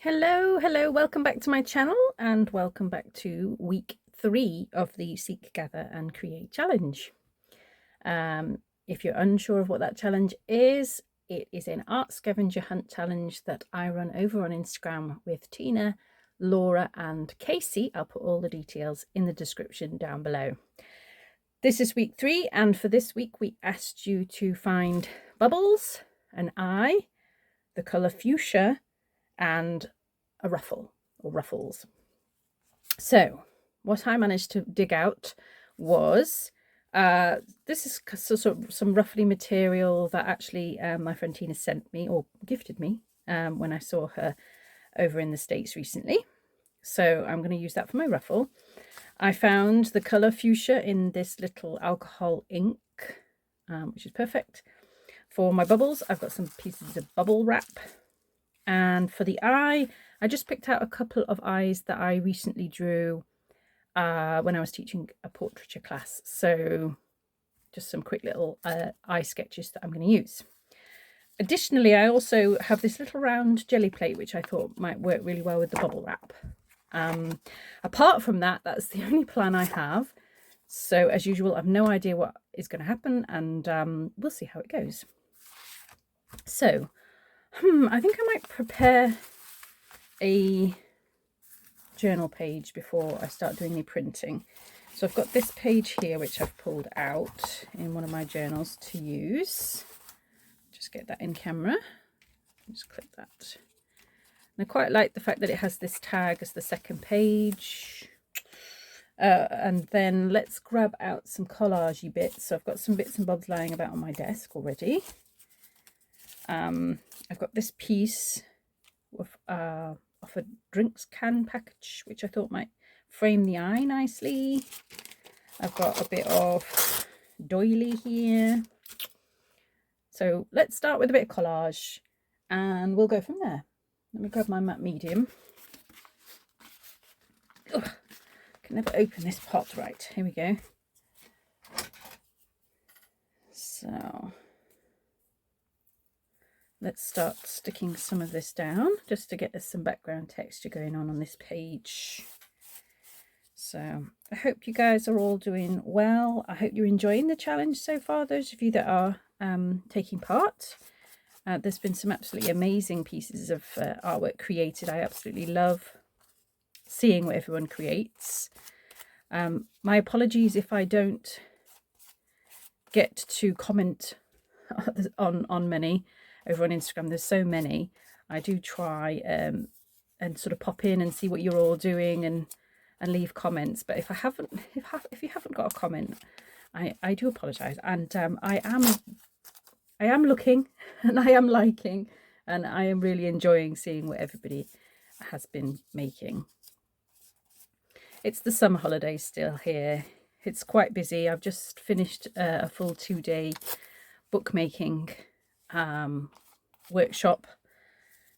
Hello, welcome back to my channel and welcome back to week 3 of the Seek, Gather and Create challenge. If you're unsure of what that challenge is, it is an art scavenger hunt challenge that I run over on Instagram with Tina, Laura and Casey. I'll put all the details in the description down below. This is week 3, and for this week we asked you to find bubbles, an eye, the colour fuchsia and a ruffle or ruffles. So what I managed to dig out was this is sort of some ruffly material that actually my friend Tina sent me or gifted me when I saw her over in the States recently. So I'm going to use that for my ruffle. I found the colour fuchsia in this little alcohol ink, which is perfect. For my bubbles, I've got some pieces of bubble wrap. And for the eye, I just picked out a couple of eyes that I recently drew when I was teaching a portraiture class. So just some quick little eye sketches that I'm going to use. Additionally, I also have this little round jelly plate, which I thought might work really well with the bubble wrap. Apart from that, that's the only plan I have. So as usual, I've no idea what is going to happen, and we'll see how it goes. So I think I might prepare a journal page before I start doing any printing. So I've got this page here which I've pulled out in one of my journals to use. Just get that in camera. Just click that. And I quite like the fact that it has this tag as the second page. And then let's grab out some collagey bits. So I've got some bits and bobs lying about on my desk already. I've got this piece of a drinks can package, which I thought might frame the eye nicely. I've got a bit of doily here. So let's start with a bit of collage and we'll go from there. Let me grab my matte medium. Ugh, I can never open this pot right. Here we go. So let's start sticking some of this down just to get us some background texture going on this page. So I hope you guys are all doing well. I hope you're enjoying the challenge so far, those of you that are taking part. There's been some absolutely amazing pieces of artwork created. I absolutely love seeing what everyone creates. My apologies if I don't get to comment on many over on Instagram. There's so many. I do try and sort of pop in and see what you're all doing and leave comments, but if you haven't got a comment, I do apologize. And I am looking and I am liking and I am really enjoying seeing what everybody has been making. It's the summer holidays still here. It's quite busy. I've just finished a full 2-day bookmaking workshop.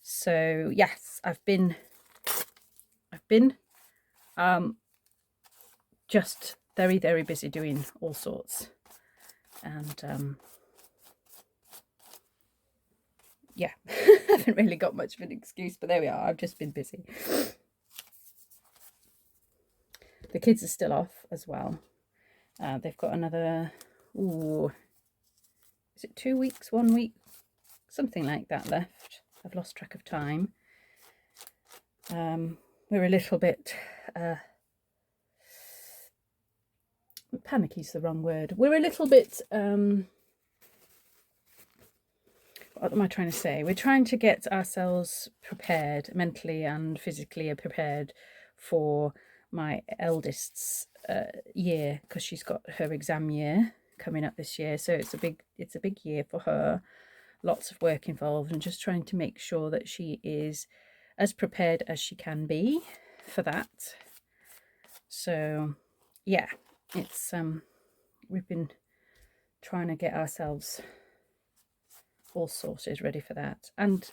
So yes, I've been just very busy doing all sorts, and yeah, I haven't really got much of an excuse, but there we are. I've just been busy. The kids are still off as well. They've got another, is it 2 weeks, 1 week, something like that left. I've lost track of time. We're a little bit panicky's the wrong word. We're a little bit what am I trying to say? We're trying to get ourselves prepared mentally and physically prepared for my eldest's year, because she's got her exam year coming up this year. So it's a big year for her. Lots of work involved, and just trying to make sure that she is as prepared as she can be for that. So yeah, it's we've been trying to get ourselves all sorted, ready for that, and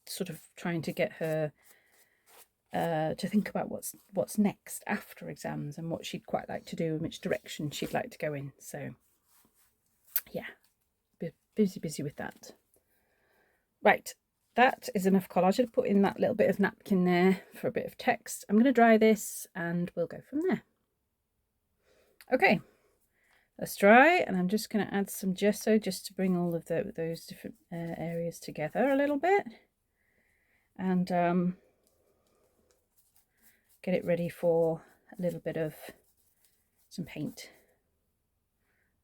sort of trying to get her to think about what's next after exams and what she'd quite like to do and which direction she'd like to go in. So yeah, busy with that. Right, that is enough collage. I put in that little bit of napkin there for a bit of text. I'm going to dry this and we'll go from there. Okay, that's dry, and I'm just going to add some gesso just to bring all of those different areas together a little bit, and get it ready for a little bit of some paint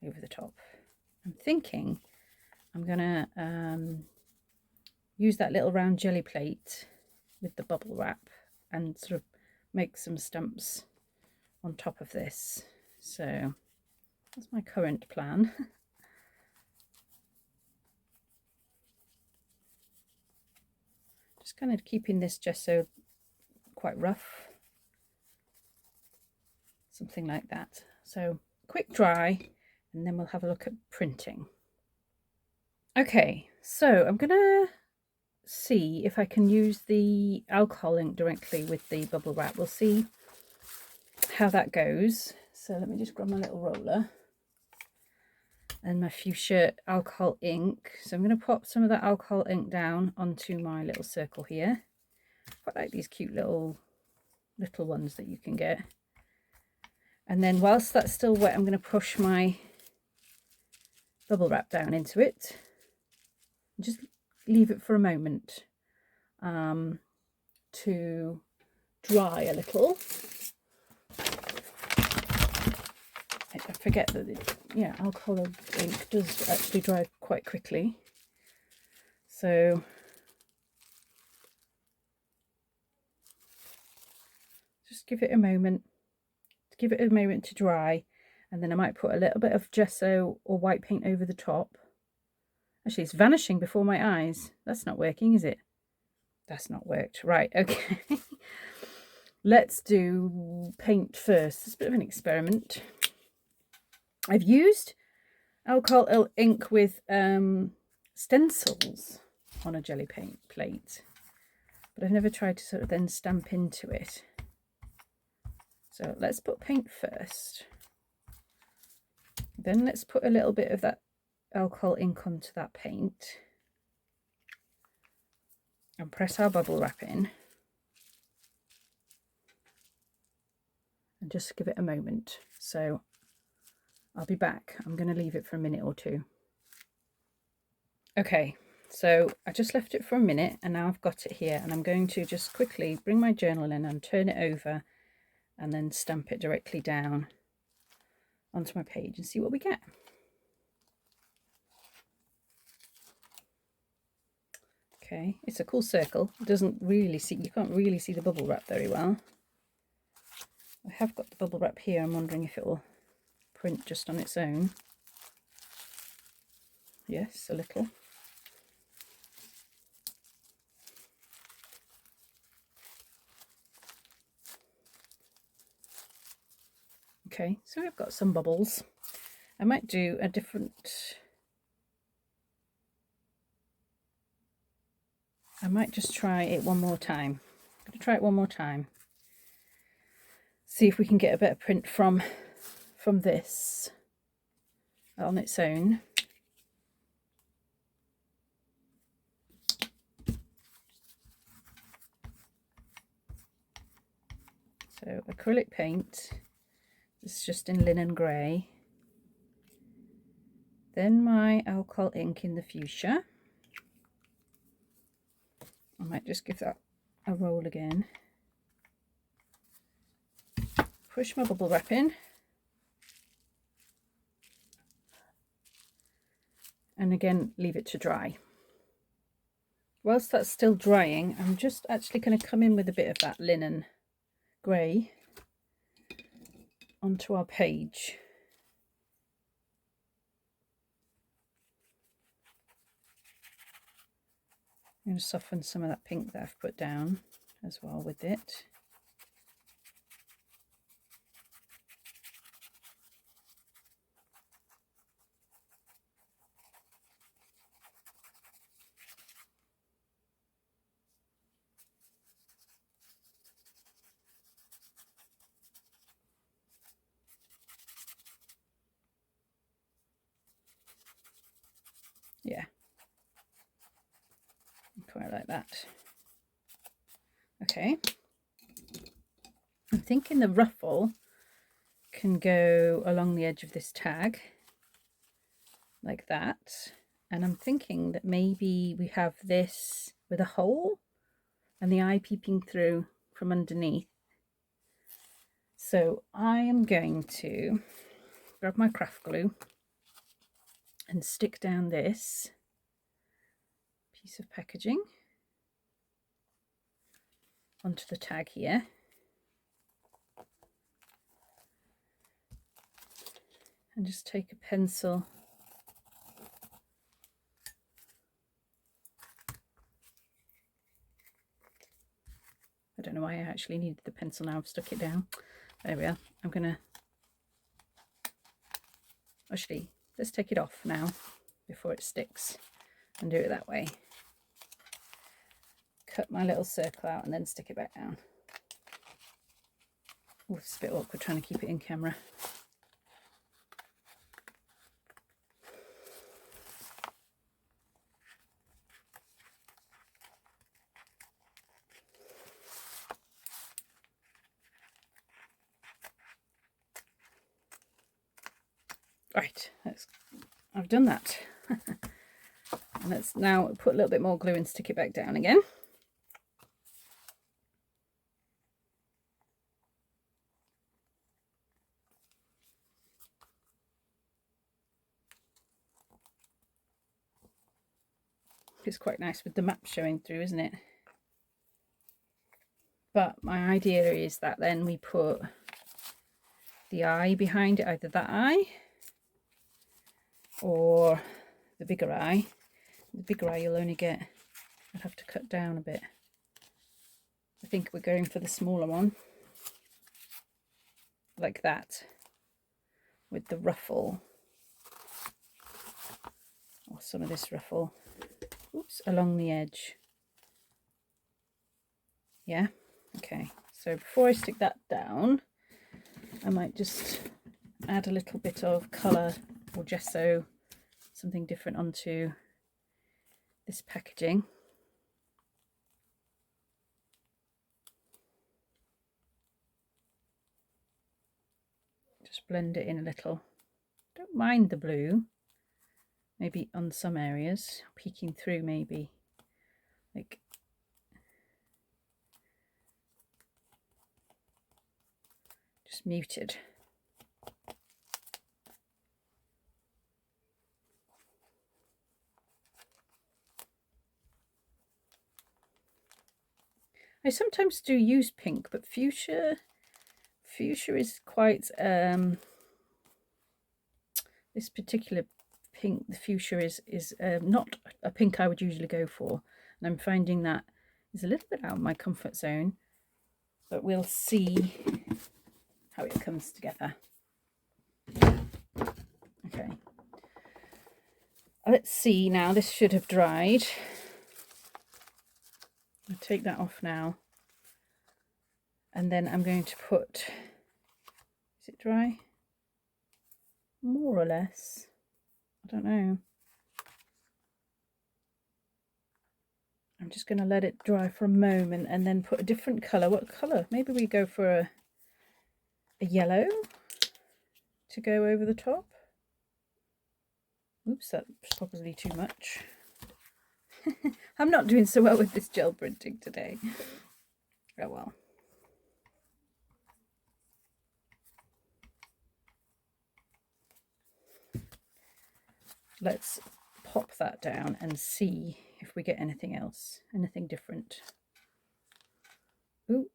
over the top. I'm thinking I'm going to use that little round jelly plate with the bubble wrap and sort of make some stamps on top of this. So that's my current plan. Just kind of keeping this gesso quite rough, something like that. So quick dry, and then we'll have a look at printing. Okay, so I'm gonna see if I can use the alcohol ink directly with the bubble wrap. We'll see how that goes. So let me just grab my little roller and my fuchsia alcohol ink. So I'm going to pop some of that alcohol ink down onto my little circle here. Quite like these cute little ones that you can get. And then whilst that's still wet, I'm going to push my bubble wrap down into it. Just leave it for a moment to dry a little. I forget that alcohol ink does actually dry quite quickly, so just give it a moment to dry, and then I might put a little bit of gesso or white paint over the top. Actually, it's vanishing before my eyes. That's not working, is it? That's not worked. Right, okay. Let's do paint first. It's a bit of an experiment. I've used alcohol ink with stencils on a jelly paint plate, but I've never tried to sort of then stamp into it. So let's put paint first. Then let's put a little bit of that alcohol ink onto that paint and press our bubble wrap in and just give it a moment. So I'll be back. I'm going to leave it for a minute or two. Okay, so I just left it for a minute and now I've got it here, and I'm going to just quickly bring my journal in and turn it over and then stamp it directly down onto my page and see what we get. Okay, it's a cool circle. It doesn't really see, you can't really see the bubble wrap very well. I have got the bubble wrap here. I'm wondering if it will print just on its own. Yes, a little. Okay, so we've got some bubbles. I might do a different... I might just try it one more time. I'm going to try it one more time. See if we can get a better print from this on its own. So acrylic paint, this is just in linen grey. Then my alcohol ink in the fuchsia. I might just give that a roll again. Push my bubble wrap in. And again, leave it to dry. Whilst that's still drying, I'm just actually going to come in with a bit of that linen grey onto our page. I'm going to soften some of that pink that I've put down as well with it. Yeah. Quite like that. Okay. I'm thinking the ruffle can go along the edge of this tag like that, and I'm thinking that maybe we have this with a hole and the eye peeping through from underneath. So I am going to grab my craft glue and stick down this piece of packaging onto the tag here. And just take a pencil I don't know why I actually needed the pencil now. I've stuck it down. There we are. I'm gonna actually, let's take it off now before it sticks and do it that way. Cut my little circle out and then stick it back down. Oh, it's a bit awkward trying to keep it in camera. Right, I've done that. And let's now put a little bit more glue and stick it back down again. It's quite nice with the map showing through, isn't it? But my idea is that then we put the eye behind it, either that eye or the bigger eye. The bigger eye you'll only get, I'd have to cut down a bit. I think we're going for the smaller one, like that, with the ruffle, or some of this ruffle, oops, along the edge. Yeah, okay. So before I stick that down, I might just add a little bit of colour or gesso, something different onto this packaging. Just blend it in a little. Don't mind the blue, maybe on some areas, peeking through maybe, like just muted. I sometimes do use pink, but fuchsia is quite this particular pink, the fuchsia is not a pink I would usually go for, and I'm finding that is a little bit out of my comfort zone, but we'll see how it comes together. Okay, let's see now. This should have dried. I'll take that off now, and then I'm going to put, is it dry? More or less, I don't know. I'm just going to let it dry for a moment and then put a different colour. What colour? Maybe we go for a yellow to go over the top. Oops, that's probably too much. I'm not doing so well with this gel printing today. Oh well. Let's pop that down and see if we get anything else, anything different. Ooh.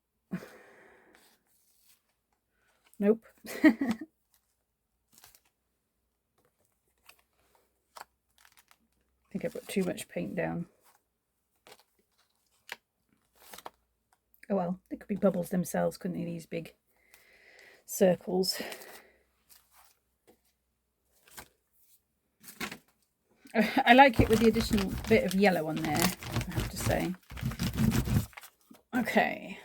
Nope. I think I put too much paint down. Oh well, they could be bubbles themselves, couldn't they, these big circles. I like it with the additional bit of yellow on there, I have to say. Okay,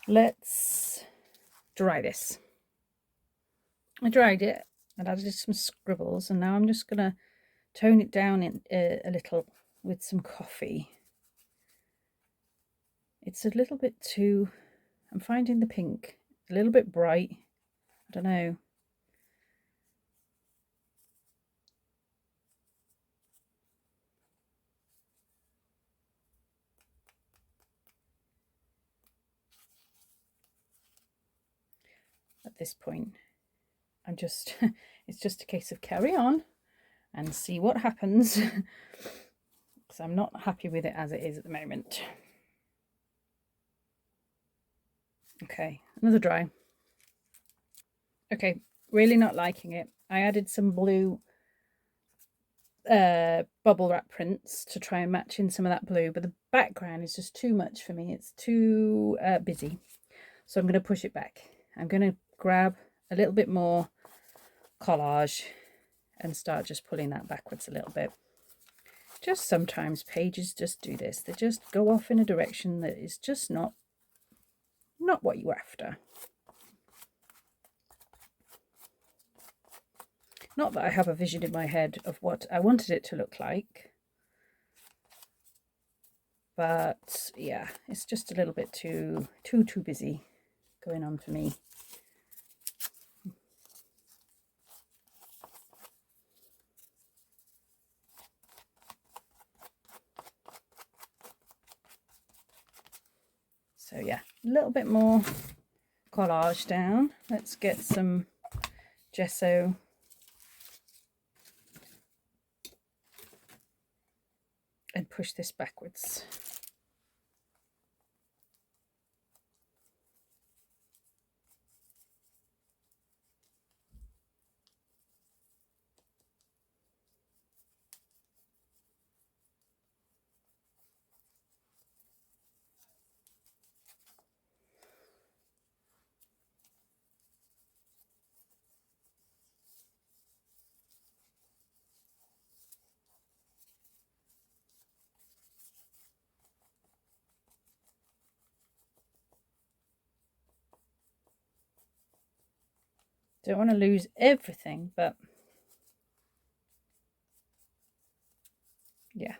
let's dry this. I dried it and added some scribbles, and now I'm just going to tone it down in, a little with some coffee. It's a little bit too, I'm finding the pink a little bit bright. I don't know. At this point, I'm just, it's just a case of carry on and see what happens, because I'm not happy with it as it is at the moment. Okay, another dry. Okay, really not liking it. I added some blue bubble wrap prints to try and match in some of that blue, but the background is just too much for me. It's too busy, so I'm going to push it back. I'm going to grab a little bit more collage and start just pulling that backwards a little bit. Just sometimes pages just do this. They just go off in a direction that is just not what you're after. Not that I have a vision in my head of what I wanted it to look like, but yeah, it's just a little bit too busy going on for me. So yeah, a little bit more collage down. Let's get some gesso and push this backwards. Don't want to lose everything, but yeah.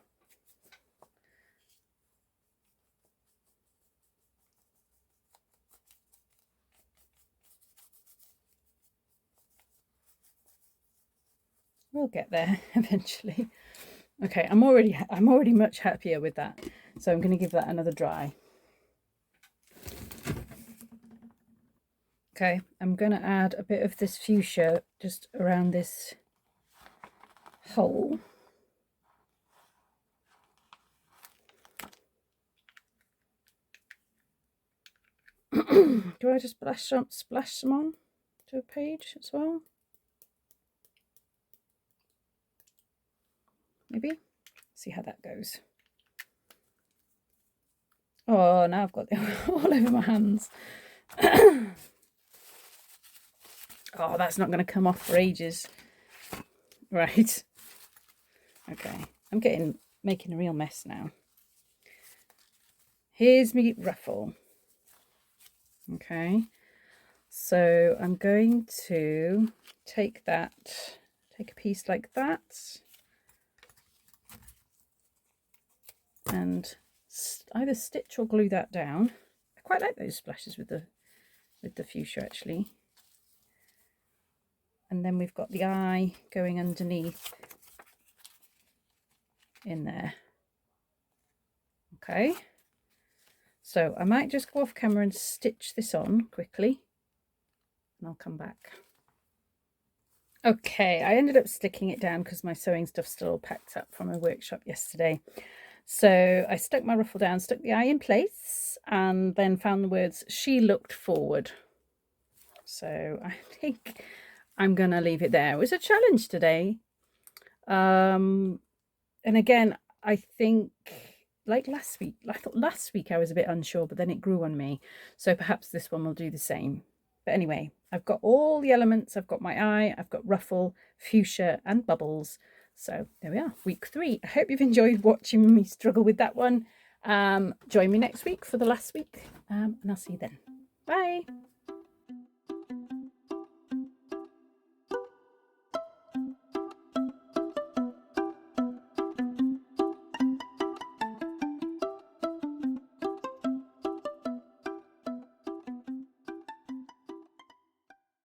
We'll get there eventually. Okay, I'm already much happier with that. So I'm going to give that another dry. Okay, I'm going to add a bit of this fuchsia just around this hole. Do I just splash some on to a page as well? Maybe. See how that goes. Oh, now I've got them all over my hands. Oh, that's not going to come off for ages. Right. Okay, I'm making a real mess now. Here's my ruffle. Okay, so I'm going to take a piece like that and either stitch or glue that down. I quite like those splashes with the fuchsia actually. And then we've got the eye going underneath in there. Okay, so I might just go off camera and stitch this on quickly and I'll come back. Okay, I ended up sticking it down because my sewing stuff's still all packed up from a workshop yesterday. So I stuck my ruffle down, stuck the eye in place, and then found the words, "She looked forward." So I think I'm gonna leave it there. It was a challenge today. And again, I think like last week, I thought last week I was a bit unsure, but then it grew on me. So perhaps this one will do the same. But anyway, I've got all the elements. I've got my eye, I've got ruffle, fuchsia and bubbles. So there we are, week 3. I hope you've enjoyed watching me struggle with that one. Join me next week for the last week and I'll see you then. Bye.